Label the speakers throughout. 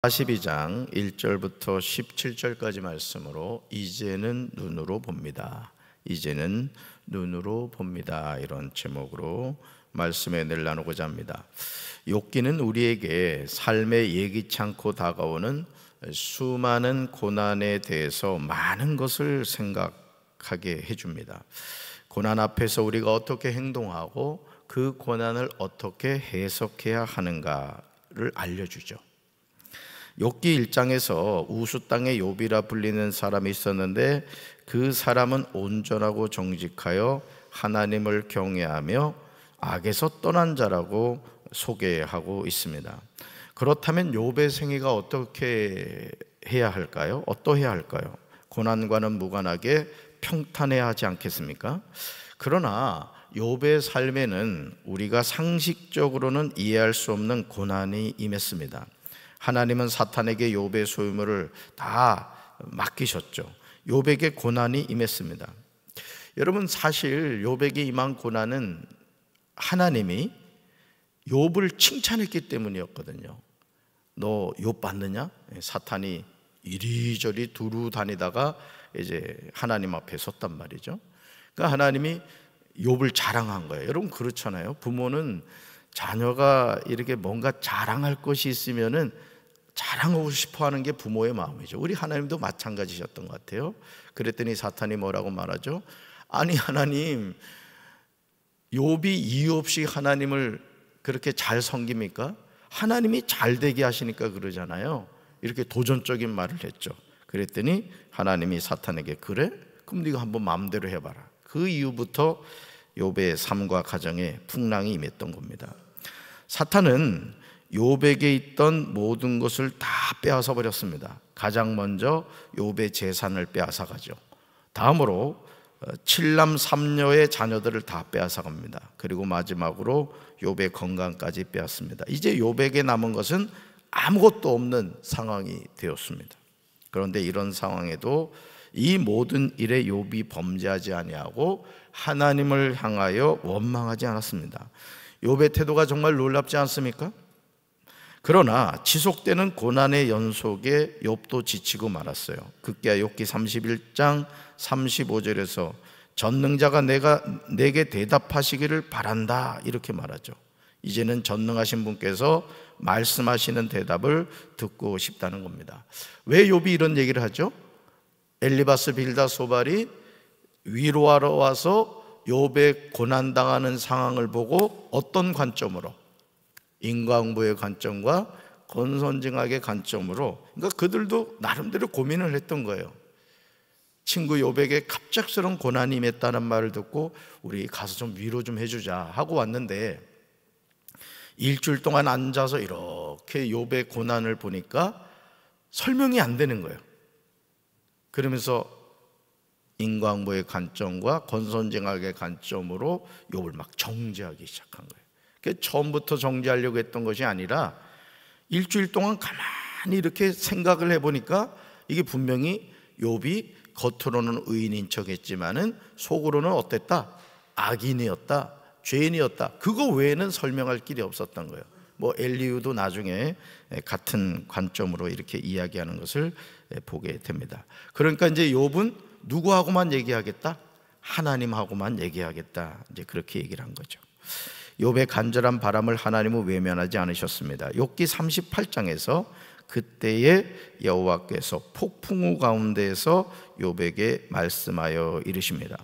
Speaker 1: 42장 1절부터 17절까지 말씀으로 이제는 눈으로 봅니다. 이제는 눈으로 봅니다. 이런 제목으로 말씀에 내려나누고자 합니다. 욥기는 우리에게 삶에 예기치 않고 다가오는 수많은 고난에 대해서 많은 것을 생각하게 해줍니다. 고난 앞에서 우리가 어떻게 행동하고 그 고난을 어떻게 해석해야 하는가를 알려주죠. 욥기 1장에서 우수 땅의 욥이라 불리는 사람이 있었는데 그 사람은 온전하고 정직하여 하나님을 경외하며 악에서 떠난 자라고 소개하고 있습니다. 그렇다면 욥의 생애가 어떻게 해야 할까요? 어떠해야 할까요? 고난과는 무관하게 평탄해야 하지 않겠습니까? 그러나 욥의 삶에는 우리가 상식적으로는 이해할 수 없는 고난이 임했습니다. 하나님은 사탄에게 욥의 소유물을 다 맡기셨죠. 욥에게 고난이 임했습니다. 여러분, 사실 욥에게 임한 고난은 하나님이 욥을 칭찬했기 때문이었거든요. 너 욥 봤느냐? 사탄이 이리저리 두루 다니다가 이제 하나님 앞에 섰단 말이죠. 그러니까 하나님이 욥을 자랑한 거예요. 여러분, 그렇잖아요. 부모는 자녀가 이렇게 뭔가 자랑할 것이 있으면은 자랑하고 싶어 하는 게 부모의 마음이죠. 우리 하나님도 마찬가지셨던 것 같아요. 그랬더니 사탄이 뭐라고 말하죠? 아니, 하나님, 욥이 이유 없이 하나님을 그렇게 잘 섬깁니까? 하나님이 잘 되게 하시니까 그러잖아요. 이렇게 도전적인 말을 했죠. 그랬더니 하나님이 사탄에게, 그래? 그럼 네가 한번 마음대로 해봐라. 그 이후부터 욥의 삶과 가정에 풍랑이 임했던 겁니다. 사탄은 욥에게 있던 모든 것을 다 빼앗아 버렸습니다. 가장 먼저 욥의 재산을 빼앗아 가죠. 다음으로 7남 3녀의 자녀들을 다 빼앗아 갑니다. 그리고 마지막으로 욥의 건강까지 빼앗습니다. 이제 욥에게 남은 것은 아무것도 없는 상황이 되었습니다. 그런데 이런 상황에도 이 모든 일에 욥이 범죄하지 아니하고 하나님을 향하여 원망하지 않았습니다. 욥의 태도가 정말 놀랍지 않습니까? 그러나 지속되는 고난의 연속에 욥도 지치고 말았어요. 급기야 욥기 31장 35절에서 전능자가 내게 대답하시기를 바란다, 이렇게 말하죠. 이제는 전능하신 분께서 말씀하시는 대답을 듣고 싶다는 겁니다. 왜 욥이 이런 얘기를 하죠? 엘리바스 빌닷소발이 위로하러 와서 욥의 고난당하는 상황을 보고 어떤 관점으로? 인과응보의 관점과 권선징악의 관점으로, 그러니까 그들도 나름대로 고민을 했던 거예요. 친구 욥에게 갑작스러운 고난이 임했다는 말을 듣고 우리 가서 좀 위로 좀 해주자 하고 왔는데, 일주일 동안 앉아서 이렇게 욥의 고난을 보니까 설명이 안 되는 거예요. 그러면서 인과응보의 관점과 권선징악의 관점으로 욥을 막 정죄하기 시작한 거예요. 처음부터 정죄하려고 했던 것이 아니라 일주일 동안 가만히 이렇게 생각을 해보니까 이게 분명히 욥이 겉으로는 의인인 척했지만은 속으로는 어땠다? 악인이었다, 죄인이었다. 그거 외에는 설명할 길이 없었던 거예요. 엘리후도 나중에 같은 관점으로 이렇게 이야기하는 것을 보게 됩니다. 그러니까 이제 욥은 누구하고만 얘기하겠다? 하나님하고만 얘기하겠다, 이제 그렇게 얘기를 한 거죠. 욥의 간절한 바람을 하나님은 외면하지 않으셨습니다. 욥기 38장에서 그때의 여호와께서 폭풍우 가운데에서 욥에게 말씀하여 이르십니다.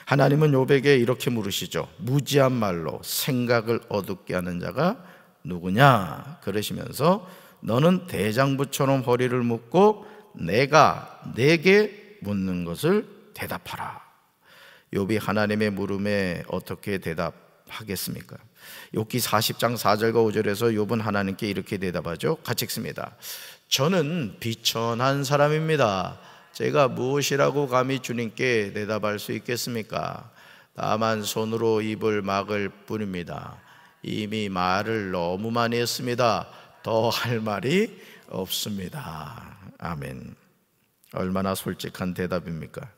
Speaker 1: 하나님은 욥에게 이렇게 물으시죠. 무지한 말로 생각을 어둡게 하는 자가 누구냐? 그러시면서 너는 대장부처럼 허리를 묶고 내가 내게 묻는 것을 대답하라. 욥이 하나님의 물음에 어떻게 대답하겠습니까? 욥기 40장 4절과 5절에서 욥은 하나님께 이렇게 대답하죠. 같이 읽습니다. 저는 비천한 사람입니다. 제가 무엇이라고 감히 주님께 대답할 수 있겠습니까? 다만 손으로 입을 막을 뿐입니다. 이미 말을 너무 많이 했습니다. 더 할 말이 없습니다. 아멘. 얼마나 솔직한 대답입니까?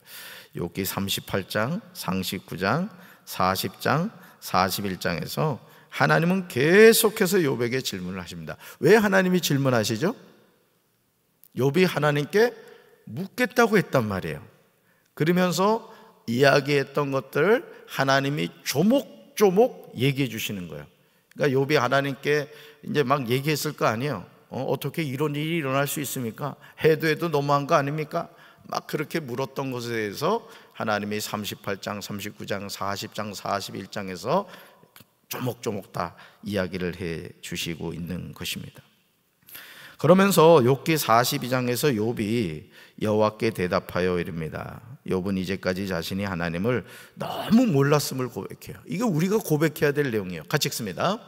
Speaker 1: 욥기 38장, 39장, 40장, 41장에서 하나님은 계속해서 욥에게 질문을 하십니다. 왜 하나님이 질문하시죠? 욥이 하나님께 묻겠다고 했단 말이에요. 그러면서 이야기했던 것들을 하나님이 조목조목 얘기해 주시는 거예요. 그러니까 욥이 하나님께 이제 막 얘기했을 거 아니에요. 어떻게 이런 일이 일어날 수 있습니까? 해도 너무한 거 아닙니까? 막 그렇게 물었던 것에 대해서 하나님이 38장, 39장, 40장, 41장에서 조목조목 다 이야기를 해 주시고 있는 것입니다. 그러면서 욥기 42장에서 욥이 여호와께 대답하여 이릅니다. 욥은 이제까지 자신이 하나님을 너무 몰랐음을 고백해요. 이게 우리가 고백해야 될 내용이에요. 같이 읽습니다.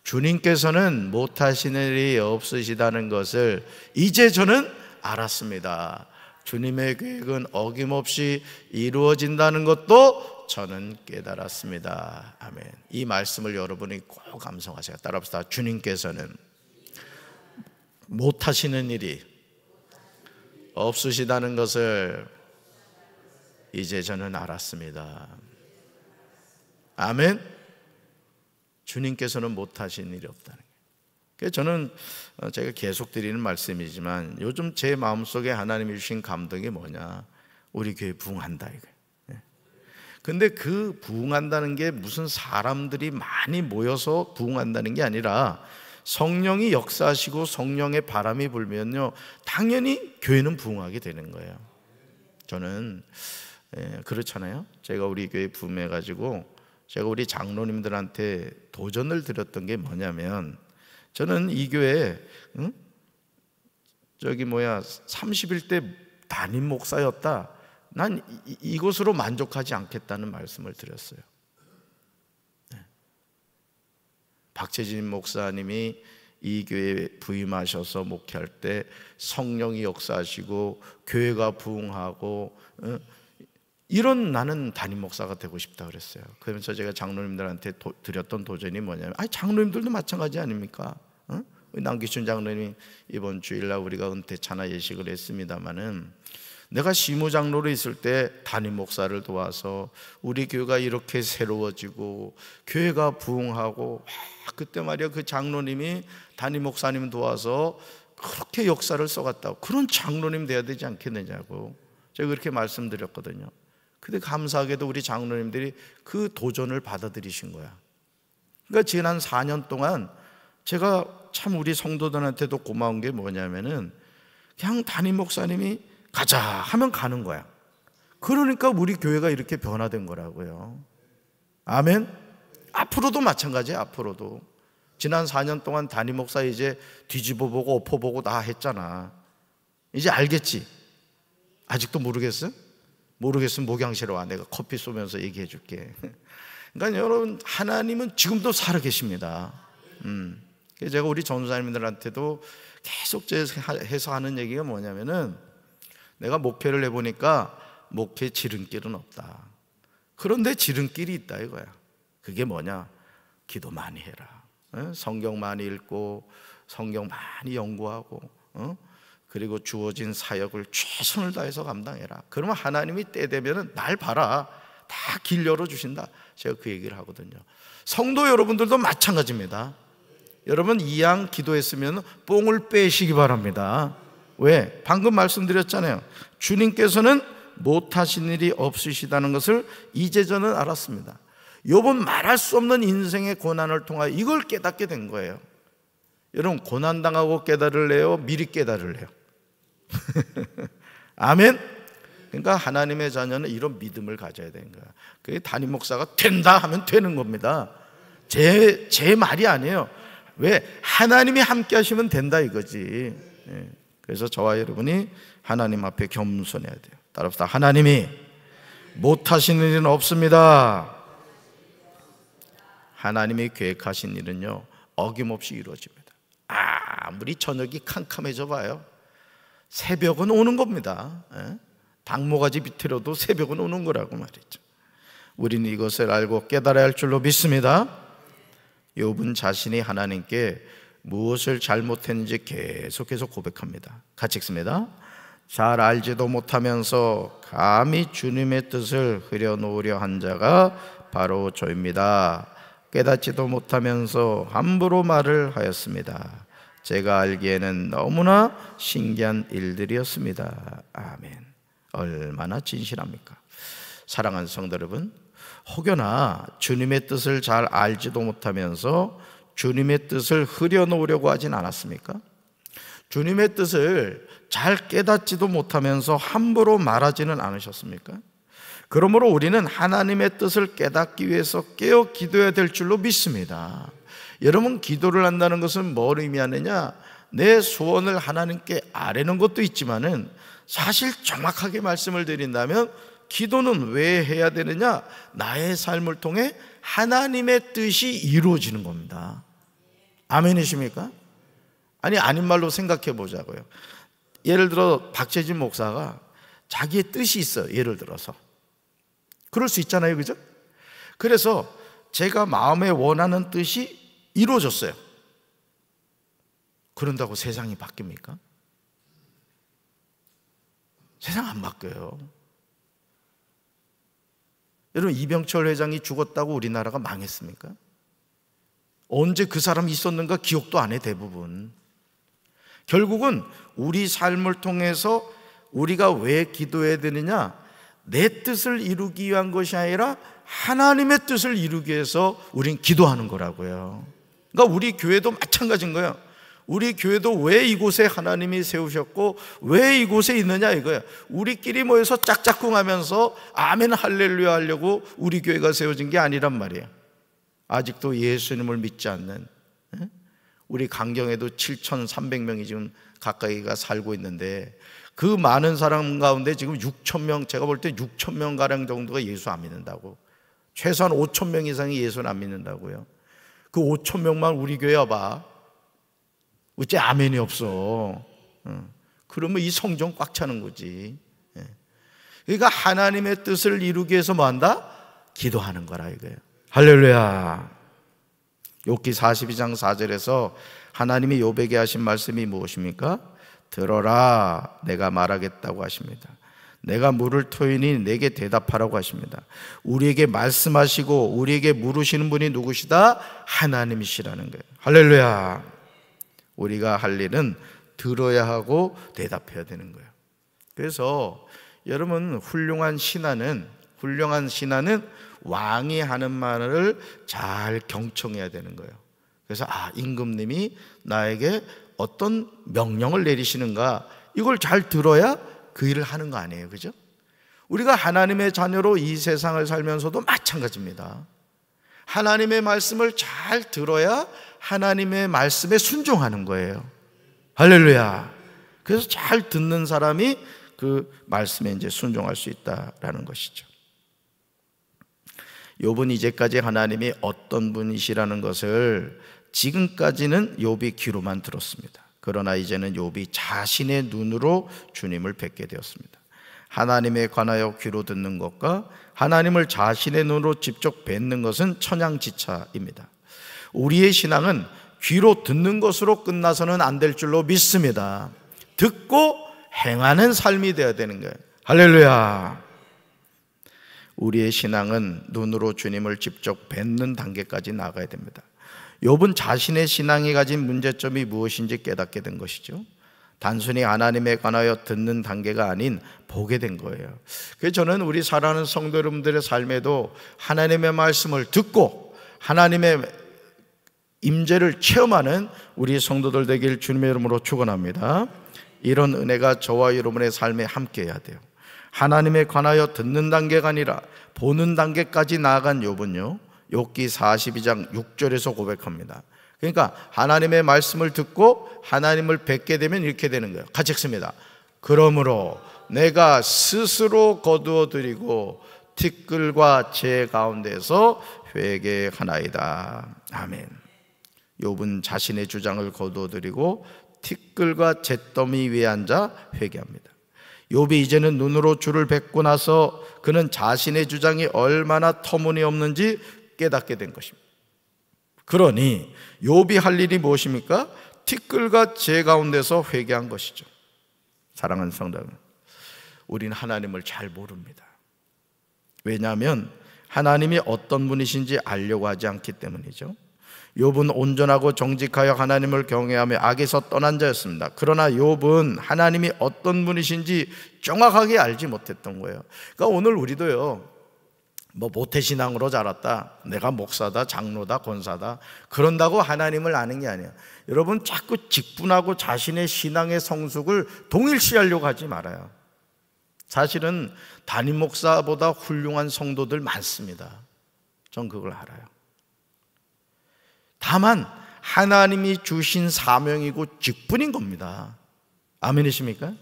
Speaker 1: 주님께서는 못하시는 일이 없으시다는 것을 이제 저는 알았습니다. 주님의 계획은 어김없이 이루어진다는 것도 저는 깨달았습니다. 아멘. 이 말씀을 여러분이 꼭 감성하세요. 따라합시다. 주님께서는 못하시는 일이 없으시다는 것을 이제 저는 알았습니다. 아멘. 주님께서는 못하신 일이 없다는 거예요. 그래서 저는 제가 계속 드리는 말씀이지만 요즘 제 마음속에 하나님이 주신 감동이 뭐냐, 우리 교회 부흥한다 이거예요. 근데 그 부흥한다는 게 무슨 사람들이 많이 모여서 부흥한다는 게 아니라 성령이 역사하시고 성령의 바람이 불면요, 당연히 교회는 부흥하게 되는 거예요. 저는 그렇잖아요. 제가 우리 교회 부흥해가지고 제가 우리 장로님들한테 도전을 드렸던 게 뭐냐면, 저는 이 교회 30일 담임 목사였다. 난 이것으로 만족하지 않겠다는 말씀을 드렸어요. 박재진 목사님이 이 교회에 부임하셔서 목회할 때 성령이 역사하시고 교회가 부흥하고 이런 나는 담임 목사가 되고 싶다 그랬어요. 그러면서 제가 장로님들한테 드렸던 도전이 뭐냐면, 장로님들도 마찬가지 아닙니까? 남기춘 장로님이 이번 주일날 우리가 은퇴 차나 예식을 했습니다마는, 내가 시무장로로 있을 때 담임 목사를 도와서 우리 교회가 이렇게 새로워지고 교회가 부흥하고, 그때 말이야 그 장로님이 담임 목사님 도와서 그렇게 역사를 써갔다고, 그런 장로님 돼야 되지 않겠느냐고 제가 그렇게 말씀드렸거든요. 근데 감사하게도 우리 장로님들이 그 도전을 받아들이신 거야. 그러니까 지난 4년 동안 제가 참 우리 성도들한테도 고마운 게 뭐냐면은, 그냥 담임 목사님이 가자 하면 가는 거야. 그러니까 우리 교회가 이렇게 변화된 거라고요. 아멘. 앞으로도 마찬가지야. 앞으로도 지난 4년 동안 담임 목사 이제 뒤집어보고 엎어보고 다 했잖아. 이제 알겠지? 아직도 모르겠어? 모르겠으면 목양실에 와. 내가 커피 쏘면서 얘기해 줄게. 그러니까 여러분, 하나님은 지금도 살아계십니다. 제가 우리 전도사님들한테도 계속 해서 하는 얘기가 뭐냐면은, 내가 목회를 해보니까 목회 지름길은 없다. 그런데 지름길이 있다 이거야. 그게 뭐냐? 기도 많이 해라. 성경 많이 읽고 성경 많이 연구하고, 그리고 주어진 사역을 최선을 다해서 감당해라. 그러면 하나님이 때 되면은 날 봐라, 다 길 열어주신다. 제가 그 얘기를 하거든요. 성도 여러분들도 마찬가지입니다. 여러분 이왕 기도했으면 뽕을 빼시기 바랍니다. 왜? 방금 말씀드렸잖아요. 주님께서는 못하신 일이 없으시다는 것을 이제 저는 알았습니다. 욥은 말할 수 없는 인생의 고난을 통하여 이걸 깨닫게 된 거예요. 여러분, 고난당하고 깨달을래요? 미리 깨달을래요? 아멘. 그러니까 하나님의 자녀는 이런 믿음을 가져야 되는 거야. 그게 담임 목사가 된다 하면 되는 겁니다. 제 말이 아니에요. 왜? 하나님이 함께 하시면 된다 이거지. 그래서 저와 여러분이 하나님 앞에 겸손해야 돼요. 따라합시다. 하나님이 못하시는 일은 없습니다. 하나님이 계획하신 일은요, 어김없이 이루어집니다. 아무리 저녁이 캄캄해져 봐요, 새벽은 오는 겁니다. 당모가지 비틀어도 새벽은 오는 거라고 말이죠. 우리는 이것을 알고 깨달아야 할 줄로 믿습니다. 욥은 자신이 하나님께 무엇을 잘못했는지 계속해서 고백합니다. 같이 읽습니다. 잘 알지도 못하면서 감히 주님의 뜻을 흐려놓으려 한 자가 바로 저입니다. 깨닫지도 못하면서 함부로 말을 하였습니다. 제가 알기에는 너무나 신기한 일들이었습니다. 아멘. 얼마나 진실합니까? 사랑하는 성도 여러분, 혹여나 주님의 뜻을 잘 알지도 못하면서 주님의 뜻을 흐려놓으려고 하진 않았습니까? 주님의 뜻을 잘 깨닫지도 못하면서 함부로 말하지는 않으셨습니까? 그러므로 우리는 하나님의 뜻을 깨닫기 위해서 깨어 기도해야 될 줄로 믿습니다. 여러분, 기도를 한다는 것은 뭘 의미하느냐? 내 소원을 하나님께 아뢰는 것도 있지만은 사실 정확하게 말씀을 드린다면 기도는 왜 해야 되느냐? 나의 삶을 통해 하나님의 뜻이 이루어지는 겁니다. 아멘이십니까? 아닌 말로 생각해 보자고요. 예를 들어 박재진 목사가 자기의 뜻이 있어요. 예를 들어서 그럴 수 있잖아요, 그죠? 그래서 제가 마음에 원하는 뜻이 이루어졌어요. 그런다고 세상이 바뀝니까? 세상 안 바뀌어요. 여러분, 이병철 회장이 죽었다고 우리나라가 망했습니까? 언제 그 사람이 있었는가 기억도 안 해, 대부분. 결국은 우리 삶을 통해서 우리가 왜 기도해야 되느냐? 내 뜻을 이루기 위한 것이 아니라 하나님의 뜻을 이루기 위해서 우린 기도하는 거라고요. 그러니까 우리 교회도 마찬가지인 거예요. 우리 교회도 왜 이곳에 하나님이 세우셨고 왜 이곳에 있느냐 이거예요. 우리끼리 모여서 짝짝꿍 하면서 아멘 할렐루야 하려고 우리 교회가 세워진 게 아니란 말이에요. 아직도 예수님을 믿지 않는, 우리 강경에도 7,300명이 지금 가까이가 살고 있는데 그 많은 사람 가운데 지금 6,000명, 제가 볼 때 6,000명 가량 정도가 예수 안 믿는다고. 최소한 5,000명 이상이 예수를 안 믿는다고요. 그 5,000명만 우리 교회 와봐. 어째 아멘이 없어? 그러면 이 성전 꽉 차는 거지. 그러니까 하나님의 뜻을 이루기 위해서 뭐 한다? 기도하는 거라 이거예요. 할렐루야. 욥기 42장 4절에서 하나님이 욥에게 하신 말씀이 무엇입니까? 들어라, 내가 말하겠다고 하십니다. 내가 물을 터이니 내게 대답하라고 하십니다. 우리에게 말씀하시고 우리에게 물으시는 분이 누구시다? 하나님이시라는 거예요. 할렐루야. 우리가 할 일은 들어야 하고 대답해야 되는 거예요. 그래서 여러분, 훌륭한 신하는 왕이 하는 말을 잘 경청해야 되는 거예요. 그래서 임금님이 나에게 어떤 명령을 내리시는가, 이걸 잘 들어야 그 일을 하는 거 아니에요, 그죠? 우리가 하나님의 자녀로 이 세상을 살면서도 마찬가지입니다. 하나님의 말씀을 잘 들어야 하나님의 말씀에 순종하는 거예요. 할렐루야. 그래서 잘 듣는 사람이 그 말씀에 이제 순종할 수 있다라는 것이죠. 욥은 이제까지 하나님이 어떤 분이시라는 것을 지금까지는 욥이 귀로만 들었습니다. 그러나 이제는 욥이 자신의 눈으로 주님을 뵙게 되었습니다. 하나님에 관하여 귀로 듣는 것과 하나님을 자신의 눈으로 직접 뵙는 것은 천양지차입니다. 우리의 신앙은 귀로 듣는 것으로 끝나서는 안 될 줄로 믿습니다. 듣고 행하는 삶이 되어야 되는 거예요. 할렐루야. 우리의 신앙은 눈으로 주님을 직접 뵙는 단계까지 나가야 됩니다. 욥은 자신의 신앙이 가진 문제점이 무엇인지 깨닫게 된 것이죠. 단순히 하나님에 관하여 듣는 단계가 아닌 보게 된 거예요. 그래서 저는 우리 사랑하는 성도 여러분들의 삶에도 하나님의 말씀을 듣고 하나님의 임재를 체험하는 우리 성도들 되길 주님의 이름으로 축원합니다. 이런 은혜가 저와 여러분의 삶에 함께 해야 돼요. 하나님에 관하여 듣는 단계가 아니라 보는 단계까지 나아간 욥은요, 욥기 42장 6절에서 고백합니다. 그러니까 하나님의 말씀을 듣고 하나님을 뵙게 되면 이렇게 되는 거예요. 같이 읽습니다. 그러므로 내가 스스로 거두어 드리고 티끌과 재 가운데서 회개하나이다. 아멘. 욥은 자신의 주장을 거두어 드리고 티끌과 잿더미 위에 앉아 회개합니다. 욥이 이제는 눈으로 주를 뵙고 나서 그는 자신의 주장이 얼마나 터무니없는지 깨닫게 된 것입니다. 그러니 욥이 할 일이 무엇입니까? 티끌과 재 가운데서 회개한 것이죠. 사랑하는 성도 여러분, 우리는 하나님을 잘 모릅니다. 왜냐하면 하나님이 어떤 분이신지 알려고 하지 않기 때문이죠. 욥은 온전하고 정직하여 하나님을 경외하며 악에서 떠난 자였습니다. 그러나 욥은 하나님이 어떤 분이신지 정확하게 알지 못했던 거예요. 그러니까 오늘 우리도요, 뭐 모태신앙으로 자랐다, 내가 목사다, 장로다, 권사다, 그런다고 하나님을 아는 게 아니에요. 여러분, 자꾸 직분하고 자신의 신앙의 성숙을 동일시하려고 하지 말아요. 사실은 담임 목사보다 훌륭한 성도들 많습니다. 전 그걸 알아요. 다만 하나님이 주신 사명이고 직분인 겁니다. 아멘이십니까?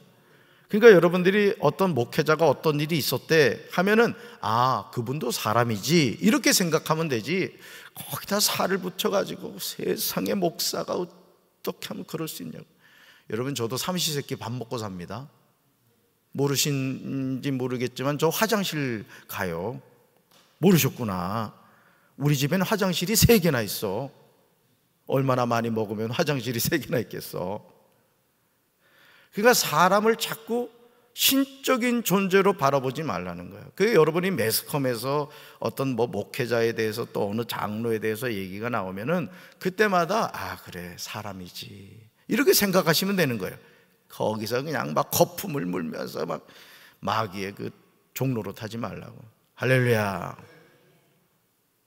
Speaker 1: 그러니까 여러분들이 어떤 목회자가 어떤 일이 있었대 하면은, 아, 그분도 사람이지, 이렇게 생각하면 되지, 거기다 살을 붙여가지고 세상에 목사가 어떻게 하면 그럴 수 있냐고. 여러분, 저도 삼시세끼 밥 먹고 삽니다. 모르신지 모르겠지만 저 화장실 가요. 모르셨구나. 우리 집에는 화장실이 3개나 있어. 얼마나 많이 먹으면 화장실이 3개나 있겠어. 그러니까 사람을 자꾸 신적인 존재로 바라보지 말라는 거예요. 그게 여러분이 매스컴에서 어떤 뭐 목회자에 대해서 또 어느 장로에 대해서 얘기가 나오면은 그때마다, 아, 그래, 사람이지, 이렇게 생각하시면 되는 거예요. 거기서 그냥 막 거품을 물면서 막 마귀의 그 종로로 타지 말라고. 할렐루야.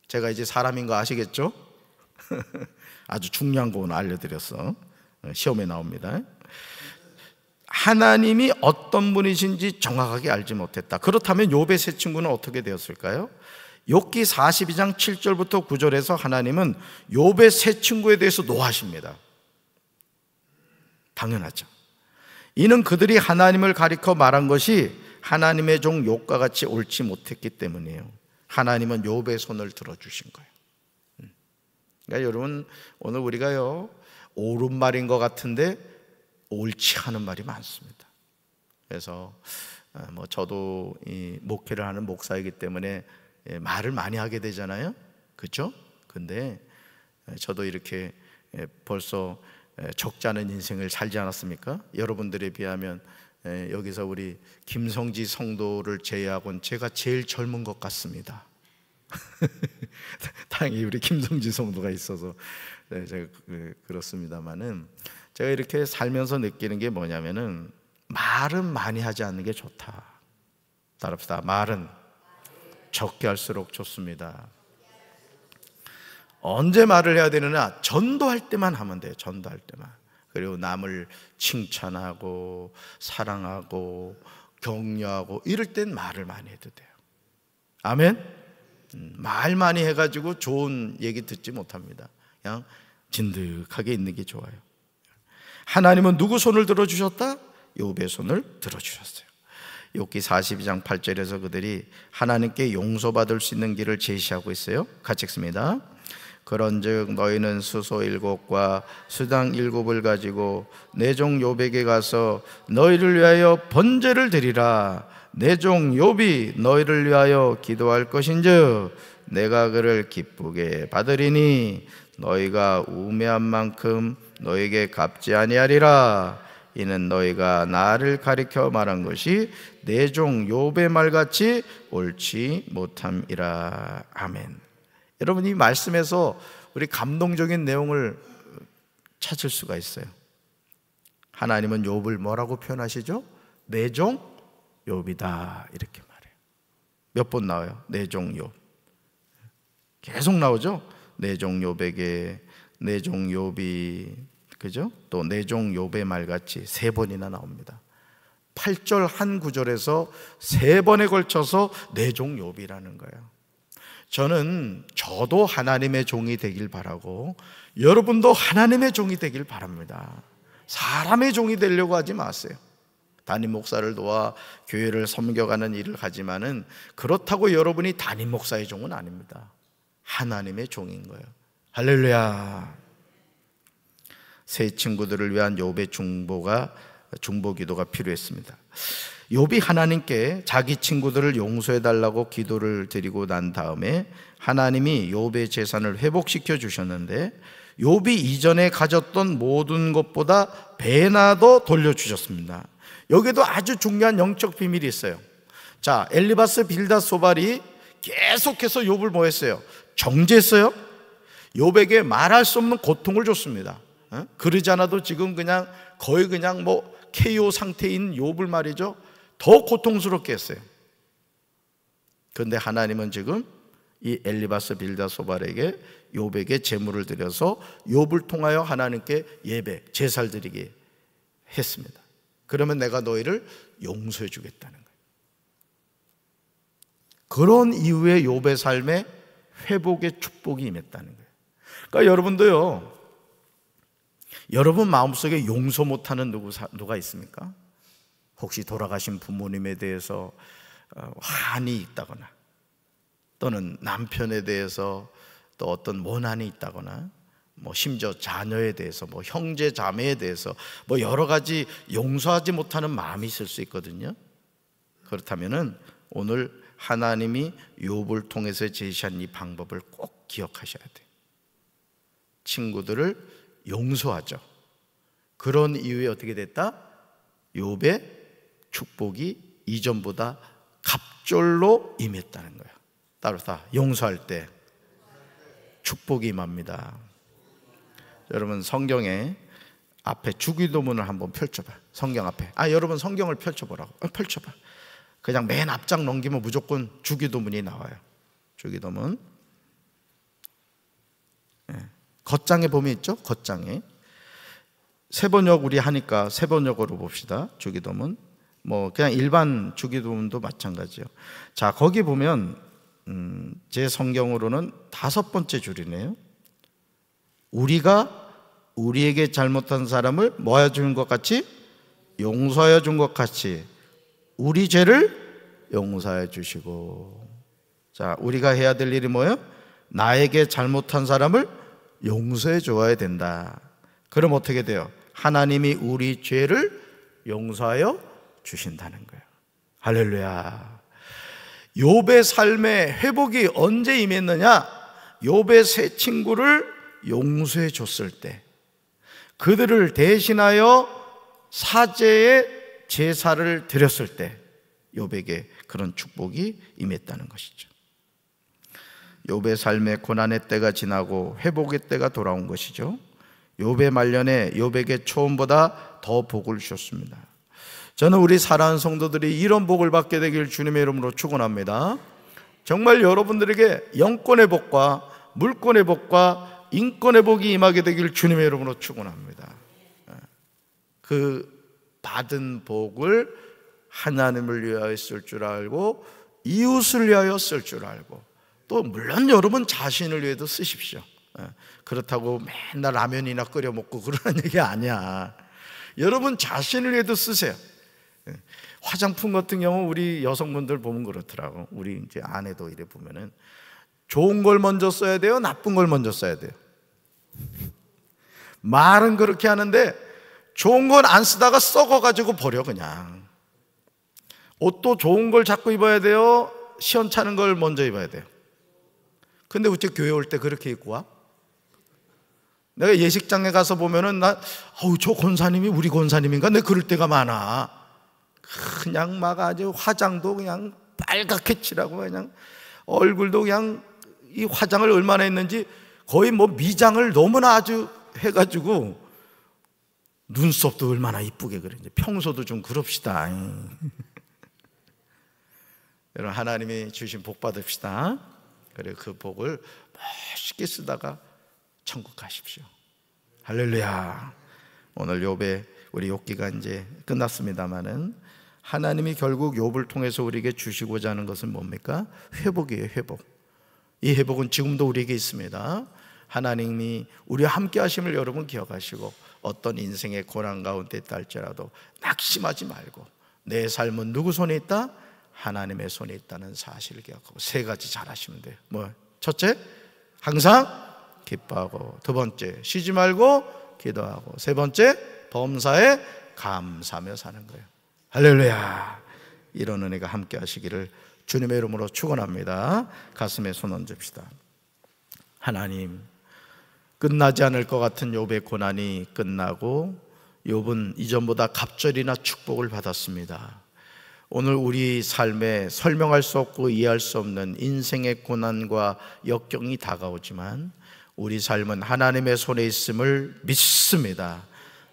Speaker 1: 제가 이제 사람인 거 아시겠죠? 아주 중요한 거 오늘 알려드렸어. 시험에 나옵니다. 하나님이 어떤 분이신지 정확하게 알지 못했다. 그렇다면 욥의 세 친구는 어떻게 되었을까요? 욥기 42장 7절부터 9절에서 하나님은 욥의 세 친구에 대해서 노하십니다. 당연하죠. 이는 그들이 하나님을 가리켜 말한 것이 하나님의 종 욥과 같이 옳지 못했기 때문이에요. 하나님은 욥의 손을 들어주신 거예요. 그러니까 여러분, 오늘 우리가요, 옳은 말인 것 같은데 옳지 않은 말이 많습니다. 그래서 뭐 저도 이 목회를 하는 목사이기 때문에 말을 많이 하게 되잖아요, 그렇죠? 근데 저도 이렇게 벌써 적지 않은 인생을 살지 않았습니까? 여러분들에 비하면 여기서 우리 김성지 성도를 제외하고는 제가 제일 젊은 것 같습니다. 다행히 우리 김성지 성도가 있어서 제가 그렇습니다만은, 제가 이렇게 살면서 느끼는 게 뭐냐면은, 말은 많이 하지 않는 게 좋다. 따릅시다. 말은 적게 할수록 좋습니다. 언제 말을 해야 되느냐? 전도할 때만 하면 돼요. 전도할 때만. 그리고 남을 칭찬하고 사랑하고 격려하고 이럴 땐 말을 많이 해도 돼요. 아멘? 말 많이 해가지고 좋은 얘기 듣지 못합니다. 그냥 진득하게 있는 게 좋아요. 하나님은 누구 손을 들어주셨다? 욥의 손을 들어주셨어요. 욥기 42장 8절에서 그들이 하나님께 용서받을 수 있는 길을 제시하고 있어요. 같이 읽습니다. 그런즉 너희는 수소 7과 수당 7을 가지고 내 종 욥에게 가서 너희를 위하여 번제를 드리라. 내 종 욥이 너희를 위하여 기도할 것인즉 내가 그를 기쁘게 받으리니 너희가 우매한 만큼 너희에게 갚지 아니하리라. 이는 너희가 나를 가리켜 말한 것이 내 종 욥의 말같이 옳지 못함이라. 아멘. 여러분, 이 말씀에서 우리 감동적인 내용을 찾을 수가 있어요. 하나님은 욥을 뭐라고 표현하시죠? 내 종 욥이다, 이렇게 말해요. 몇 번 나와요? 내 종 욥. 계속 나오죠? 내 종 욥에게, 내 종 욥이, 그죠? 또 내 종 욥의 말같이 3번이나 나옵니다. 8절 한 구절에서 3번에 걸쳐서 내 종 욥이라는 거예요. 저도 하나님의 종이 되길 바라고 여러분도 하나님의 종이 되길 바랍니다. 사람의 종이 되려고 하지 마세요. 담임 목사를 도와 교회를 섬겨가는 일을 하지만은 그렇다고 여러분이 담임 목사의 종은 아닙니다. 하나님의 종인 거예요. 할렐루야. 세 친구들을 위한 욥의 중보 기도가 필요했습니다. 욥이 하나님께 자기 친구들을 용서해 달라고 기도를 드리고 난 다음에 하나님이 욥의 재산을 회복시켜 주셨는데, 욥이 이전에 가졌던 모든 것보다 배나 더 돌려주셨습니다. 여기도 아주 중요한 영적 비밀이 있어요. 자, 엘리바스 빌닷 소발이 계속해서 욥을 뭐 했어요? 정죄했어요. 욥에게 말할 수 없는 고통을 줬습니다. 그러지 않아도 지금 그냥 거의 그냥 뭐 KO 상태인 욥을 말이죠, 더 고통스럽게 했어요. 그런데 하나님은 지금 이 엘리바스 빌다소발에게 욥에게 제물을 드려서 욥을 통하여 하나님께 예배, 제사를 드리게 했습니다. 그러면 내가 너희를 용서해 주겠다는 거예요. 그런 이후에 욥의 삶에 회복의 축복이 임했다는 거예요. 그러니까 여러분도요, 여러분 마음속에 용서 못하는 누가 있습니까? 혹시 돌아가신 부모님에 대해서 한이 있다거나, 또는 남편에 대해서 또 어떤 원한이 있다거나, 뭐 심지어 자녀에 대해서, 뭐 형제 자매에 대해서 뭐 여러 가지 용서하지 못하는 마음이 있을 수 있거든요. 그렇다면은 오늘 하나님이 욥을 통해서 제시한 이 방법을 꼭 기억하셔야 돼요. 친구들을 용서하죠. 그런 이후에 어떻게 됐다? 욥의 축복이 이전보다 갑절로 임했다는 거예요. 따라서 용서할 때 축복이 임합니다. 여러분 성경에 앞에 주기도문을 한번 펼쳐봐. 성경 앞에. 여러분 성경을 펼쳐보라고. 펼쳐봐. 그냥 맨 앞장 넘기면 무조건 주기도문이 나와요. 주기도문. 겉장에 보면 있죠? 겉장에. 세번역 우리 하니까 세번역으로 봅시다. 주기도문. 뭐 그냥 일반 주기도문도 마찬가지예요. 자, 거기 보면 제 성경으로는 5번째 줄이네요. 우리가 우리에게 잘못한 사람을 뭐 해 주는 것 같이? 용서해 준 것 같이 우리 죄를 용서해 주시고. 자, 우리가 해야 될 일이 뭐예요? 나에게 잘못한 사람을 용서해 줘야 된다. 그럼 어떻게 돼요? 하나님이 우리 죄를 용서하여 주신다는 거예요. 할렐루야. 욥의 삶에 회복이 언제 임했느냐? 욥의 세 친구를 용서해 줬을 때, 그들을 대신하여 사죄의 제사를 드렸을 때 욥에게 그런 축복이 임했다는 것이죠. 욥의 삶의 고난의 때가 지나고 회복의 때가 돌아온 것이죠. 욥의 말년에 욥에게 초음보다 더 복을 주셨습니다. 저는 우리 사랑하는 성도들이 이런 복을 받게 되길 주님의 이름으로 축원합니다. 정말 여러분들에게 영권의 복과 물권의 복과 인권의 복이 임하게 되길 주님의 이름으로 축원합니다. 그 받은 복을 하나님을 위하여 쓸 줄 알고 이웃을 위하여 쓸 줄 알고, 또 물론 여러분 자신을 위해도 쓰십시오. 그렇다고 맨날 라면이나 끓여 먹고 그러는 얘기 아니야. 여러분 자신을 위해도 쓰세요. 화장품 같은 경우 우리 여성분들 보면 그렇더라고. 우리 이제 아내도 이래 보면은 좋은 걸 먼저 써야 돼요? 나쁜 걸 먼저 써야 돼요? 말은 그렇게 하는데 좋은 건 안 쓰다가 썩어가지고 버려 그냥. 옷도 좋은 걸 자꾸 입어야 돼요? 시원찮은 걸 먼저 입어야 돼요? 근데 어째 교회 올 때 그렇게 입고 와? 내가 예식장에 가서 보면은 저 권사님이 우리 권사님인가? 내가 그럴 때가 많아. 그냥 막 아주 화장도 그냥 빨갛게 칠하고 그냥 얼굴도 그냥 이 화장을 얼마나 했는지 거의 뭐 미장을 너무나 아주 해가지고 눈썹도 얼마나 이쁘게 그랬는지. 평소도 좀 그럽시다. 여러분 하나님이 주신 복 받읍시다. 그리고 그 복을 멋있게 쓰다가 천국 가십시오. 할렐루야. 오늘 욥의 우리 욥기가 이제 끝났습니다마는 하나님이 결국 욥을 통해서 우리에게 주시고자 하는 것은 뭡니까? 회복이에요. 회복. 이 회복은 지금도 우리에게 있습니다. 하나님이 우리와 함께 하심을 여러분 기억하시고, 어떤 인생의 고난 가운데 있다 할지라도 낙심하지 말고, 내 삶은 누구 손에 있다? 하나님의 손에 있다는 사실을 기억하고 3가지 잘하시면 돼요. 뭐 첫째, 항상 기뻐하고, 2번째, 쉬지 말고 기도하고, 3번째, 범사에 감사하며 사는 거예요. 할렐루야. 이런 은혜가 함께 하시기를 주님의 이름으로 축원합니다. 가슴에 손 얹읍시다. 하나님, 끝나지 않을 것 같은 욥의 고난이 끝나고 욥은 이전보다 갑절이나 축복을 받았습니다. 오늘 우리 삶에 설명할 수 없고 이해할 수 없는 인생의 고난과 역경이 다가오지만 우리 삶은 하나님의 손에 있음을 믿습니다.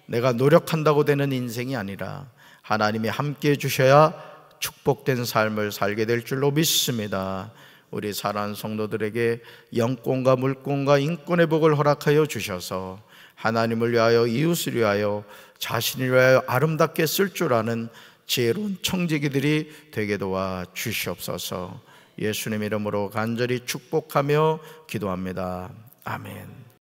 Speaker 1: 내가 노력한다고 되는 인생이 아니라 하나님이 함께해 주셔야 축복된 삶을 살게 될 줄로 믿습니다. 우리 사랑하는 성도들에게 영권과 물권과 인권의 복을 허락하여 주셔서 하나님을 위하여, 이웃을 위하여, 자신을 위하여 아름답게 쓸 줄 아는 지혜로운 청지기들이 되게 도와 주시옵소서. 예수님 이름으로 간절히 축복하며 기도합니다. 아멘.